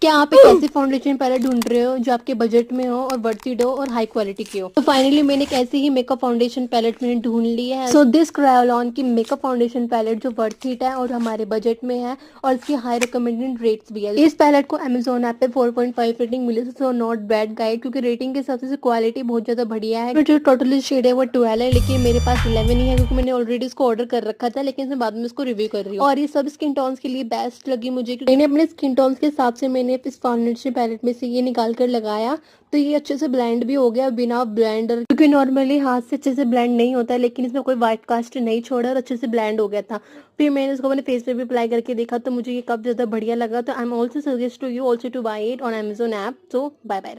क्या आप एक ऐसी फाउंडेशन पैलेट ढूंढ रहे हो जो आपके बजट में हो और वर्थ इट हो और हाई क्वालिटी की हो? तो फाइनली मैंने एक ऐसी ही मेकअप फाउंडेशन पैलेट मैंने ढूंढ ली है। सो दिस क्रायोलॉन की मेकअप फाउंडेशन पैलेट जो वर्थ इट है और हमारे बजट में है और इसकी हाई रिकमेंडेड रेट्स भी है। इस पैलेट को अमेजोन ऐप पे 4.5 रेटिंग मिली, सो नॉट बैड गाइड, क्योंकि रेटिंग के हिसाब से क्वालिटी बहुत ज्यादा बढ़िया है। जो टोटली शेड है वो 12 है, लेकिन मेरे पास 11 ही है क्योंकि मैंने ऑलरेडी इसको ऑर्डर कर रखा था, लेकिन इसमें बाद में इसको रिव्यू कर रही हूँ। और ये सब स्किन टोन्स के लिए बेस्ट लगी मुझे, क्योंकि मैंने अपने स्किन टोन्स के हिसाब से मैंने इस फाउंडेशन पैलेट में से ये निकाल कर लगाया, तो ये अच्छे से ब्लेंड भी हो गया बिना ब्लेंडर, क्योंकि नॉर्मली हाथ से अच्छे से ब्लेंड नहीं होता है, लेकिन इसमें कोई व्हाइट कास्ट नहीं छोड़ा और अच्छे से ब्लेंड हो गया था। फिर मैंने इसको अपने फेस पे भी अप्लाई करके देखा तो मुझे ये काफी ज्यादा बढ़िया लगा। तो I am also suggest to you also to buy it on Amazon app. So bye bye.